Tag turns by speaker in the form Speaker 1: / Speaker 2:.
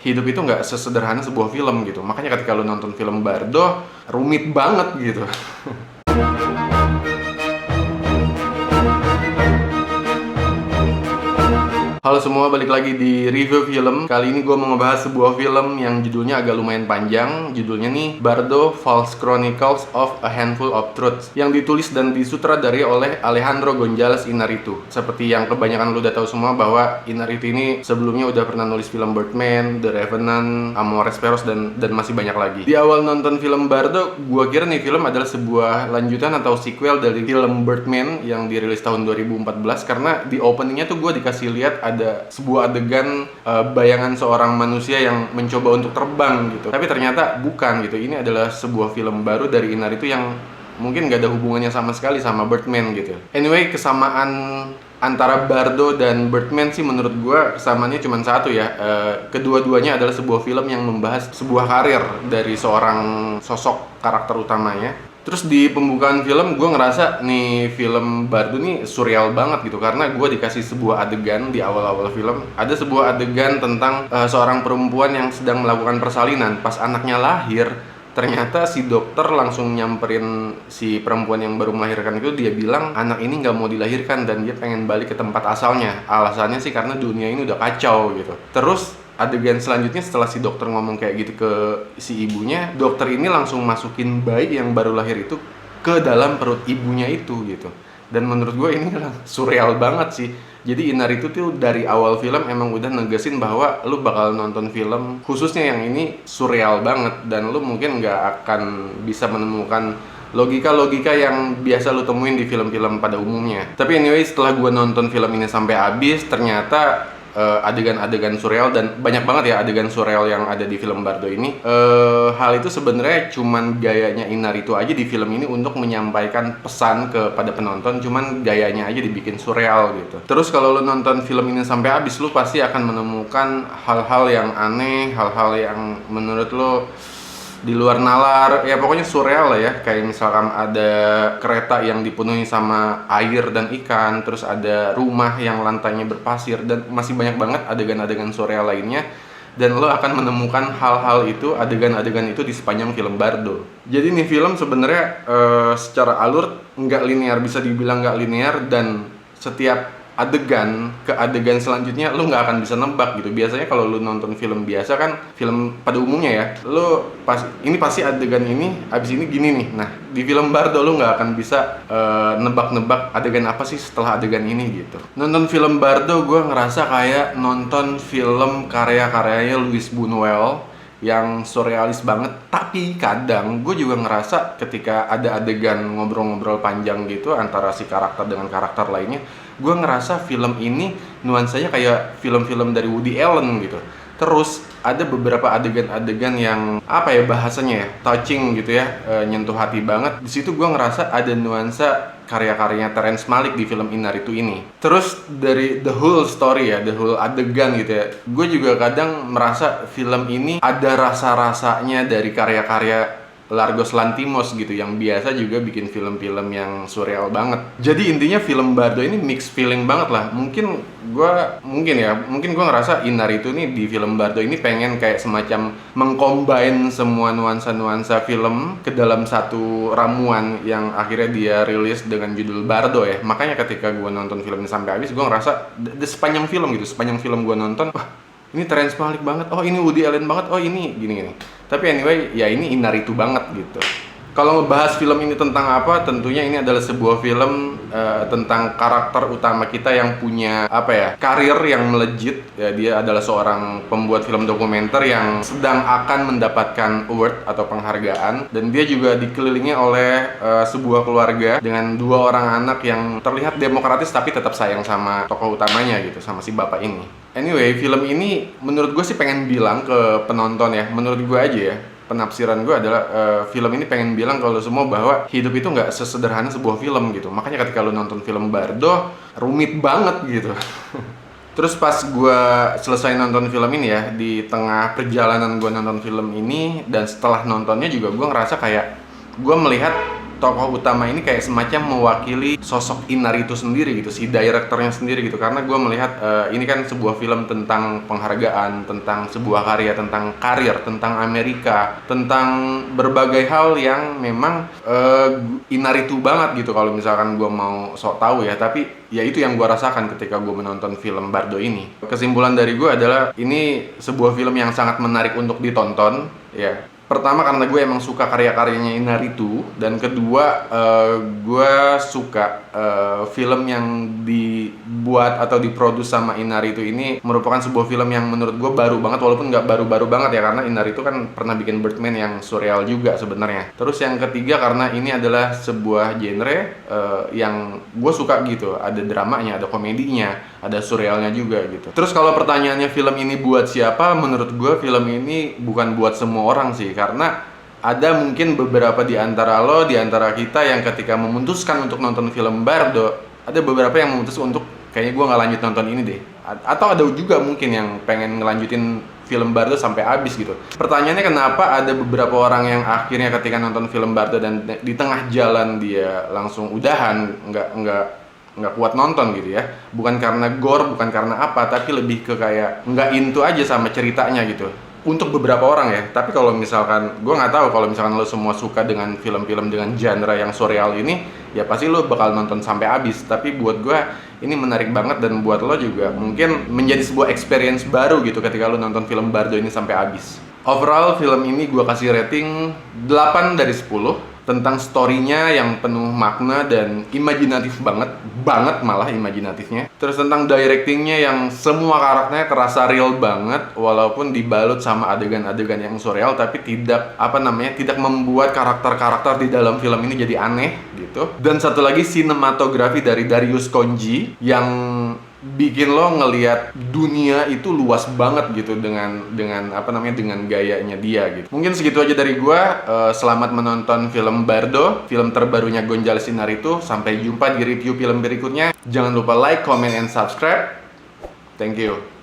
Speaker 1: hidup itu nggak sesederhana sebuah film gitu. Makanya ketika lu nonton film Bardo, rumit banget gitu. Halo semua, balik lagi di review film. Kali ini gue mau ngebahas sebuah film yang judulnya agak lumayan panjang. Judulnya nih Bardo False Chronicles of a Handful of Truths, yang ditulis dan disutradari oleh Alejandro González Iñárritu. Seperti yang kebanyakan lu udah tahu semua bahwa Iñárritu ini sebelumnya udah pernah nulis film Birdman, The Revenant, Amores Perros, dan masih banyak lagi. Di awal nonton film Bardo, gue kira nih film adalah sebuah lanjutan atau sequel dari film Birdman yang dirilis tahun 2014, karena di openingnya tuh gue dikasih lihat ada sebuah adegan bayangan seorang manusia yang mencoba untuk terbang gitu. Tapi ternyata bukan gitu. Ini adalah sebuah film baru dari Iñárritu yang mungkin gak ada hubungannya sama sekali sama Birdman gitu. Anyway, kesamaan antara Bardo dan Birdman sih menurut gue kesamaannya cuma satu ya. Kedua-duanya adalah sebuah film yang membahas sebuah karir dari seorang sosok karakter utamanya. Terus di pembukaan film gue ngerasa nih film Bardo nih surreal banget gitu, karena gue dikasih sebuah adegan di awal-awal film. Ada sebuah adegan tentang seorang perempuan yang sedang melakukan persalinan. Pas anaknya lahir, ternyata si dokter langsung nyamperin si perempuan yang baru melahirkan itu. Dia bilang anak ini nggak mau dilahirkan dan dia pengen balik ke tempat asalnya. Alasannya sih karena dunia ini udah kacau gitu. Terus adegan selanjutnya setelah si dokter ngomong kayak gitu ke si ibunya, dokter ini langsung masukin bayi yang baru lahir itu ke dalam perut ibunya itu gitu. Dan menurut gue ini surreal banget sih. Jadi Iñárritu tuh dari awal film emang udah negesin bahwa lu bakal nonton film khususnya yang ini surreal banget, dan lu mungkin nggak akan bisa menemukan logika-logika yang biasa lu temuin di film-film pada umumnya. Tapi anyway, setelah gue nonton film ini sampai habis, ternyata adegan-adegan surreal, dan banyak banget ya adegan surreal yang ada di film Bardo ini. Hal itu sebenarnya cuman gayanya Iñárritu aja di film ini untuk menyampaikan pesan kepada penonton, cuman gayanya aja dibikin surreal gitu. Terus kalau lu nonton film ini sampai habis, lu pasti akan menemukan hal-hal yang aneh, hal-hal yang menurut lu di luar nalar, ya pokoknya surreal lah ya. Kayak misalkan ada kereta yang dipenuhi sama air dan ikan, terus ada rumah yang lantainya berpasir, dan masih banyak banget adegan-adegan surreal lainnya. Dan lo akan menemukan hal-hal itu, adegan-adegan itu di sepanjang film Bardo. Jadi nih film sebenarnya secara alur nggak linear, bisa dibilang nggak linear, dan setiap adegan ke adegan selanjutnya lu nggak akan bisa nebak gitu. Biasanya kalau lu nonton film biasa kan, film pada umumnya ya, lu ini pasti adegan ini abis ini gini nih. Nah di film Bardo lu nggak akan bisa nebak-nebak adegan apa sih setelah adegan ini gitu. Nonton film Bardo gue ngerasa kayak nonton film karya-karyanya Luis Buñuel yang surrealis banget. Tapi kadang gue juga ngerasa ketika ada adegan ngobrol-ngobrol panjang gitu antara si karakter dengan karakter lainnya, gue ngerasa film ini nuansanya kayak film-film dari Woody Allen gitu. Terus ada beberapa adegan-adegan yang apa ya bahasanya ya, touching gitu ya, nyentuh hati banget. Di situ gue ngerasa ada nuansa karya-karyanya Terrence Malick di film Iñárritu ini. Terus dari the whole story ya, the whole adegan gitu ya, gue juga kadang merasa film ini ada rasa-rasanya dari karya-karya Largos Lanthimos gitu, yang biasa juga bikin film-film yang surreal banget. Jadi intinya film Bardo ini mixed feeling banget lah. Mungkin gue ngerasa Iñárritu nih di film Bardo ini pengen kayak semacam mengcombine semua nuansa-nuansa film ke dalam satu ramuan yang akhirnya dia rilis dengan judul Bardo ya. Makanya ketika gue nonton film ini sampai habis, gue ngerasa sepanjang film gue nonton, wah ini Terrence Malick banget, oh ini Woody Allen banget, oh ini gini-gini. Tapi anyway, ya ini Iñárritu banget gitu. Kalau ngebahas film ini tentang apa, tentunya ini adalah sebuah film tentang karakter utama kita yang punya karir yang melejit. Ya, dia adalah seorang pembuat film dokumenter yang sedang akan mendapatkan award atau penghargaan, dan dia juga dikelilingi oleh sebuah keluarga dengan 2 orang anak yang terlihat demokratis tapi tetap sayang sama tokoh utamanya gitu, sama si bapak ini. Anyway, film ini menurut gue sih pengen bilang ke penonton ya, menurut gue aja ya, penafsiran gue adalah film ini pengen bilang kalau semua bahwa hidup itu nggak sesederhana sebuah film gitu. Makanya ketika lu nonton film Bardo, rumit banget gitu. Terus pas gue selesai nonton film ini ya, di tengah perjalanan gue nonton film ini dan setelah nontonnya juga gue ngerasa kayak gue melihat tokoh utama ini kayak semacam mewakili sosok Inaritu sendiri gitu, si direkturnya sendiri gitu. Karena gue melihat ini kan sebuah film tentang penghargaan, tentang sebuah karya, tentang karir, tentang Amerika, tentang berbagai hal yang memang Inaritu banget gitu kalau misalkan gue mau sok tahu ya. Tapi ya itu yang gue rasakan ketika gue menonton film Bardo ini. Kesimpulan dari gue adalah ini sebuah film yang sangat menarik untuk ditonton ya. Pertama karena gue emang suka karya-karyanya Inaritu, dan kedua gue suka film yang dibuat atau diproduksi sama Inaritu ini merupakan sebuah film yang menurut gue baru banget, walaupun nggak baru-baru banget ya, karena Inaritu kan pernah bikin Birdman yang surreal juga sebenarnya. Terus yang ketiga karena ini adalah sebuah genre yang gue suka gitu, ada dramanya, ada komedinya, ada surrealnya juga gitu. Terus kalau pertanyaannya film ini buat siapa, menurut gue film ini bukan buat semua orang sih, karena ada mungkin beberapa di antara lo, di antara kita yang ketika memutuskan untuk nonton film Bardo, ada beberapa yang memutuskan untuk kayaknya gue nggak lanjut nonton ini deh. Atau ada juga mungkin yang pengen ngelanjutin film Bardo sampai habis gitu. Pertanyaannya kenapa ada beberapa orang yang akhirnya ketika nonton film Bardo dan di tengah jalan dia langsung udahan, nggak kuat nonton gitu ya. Bukan karena gore, bukan karena apa, tapi lebih ke kayak nggak into aja sama ceritanya gitu. Untuk beberapa orang ya, tapi kalau misalkan, gue nggak tahu kalau misalkan lo semua suka dengan film-film dengan genre yang surreal ini, ya pasti lo bakal nonton sampai habis. Tapi buat gue ini menarik banget, dan buat lo juga mungkin menjadi sebuah experience baru gitu ketika lo nonton film Bardo ini sampai habis. Overall film ini gue kasih rating 8 dari 10. Tentang story-nya yang penuh makna dan imajinatif banget malah imajinatifnya. Terus tentang directing-nya yang semua karakternya terasa real banget, walaupun dibalut sama adegan-adegan yang surreal, tapi tidak tidak membuat karakter-karakter di dalam film ini jadi aneh gitu. Dan satu lagi sinematografi dari Darius Khondji yang bikin lo ngelihat dunia itu luas banget gitu dengan gayanya dia gitu. Mungkin segitu aja dari gua. Selamat menonton film Bardo, film terbarunya Gonzales Inarritu. Sampai jumpa di review film berikutnya. Jangan lupa like, comment, and subscribe. Thank you.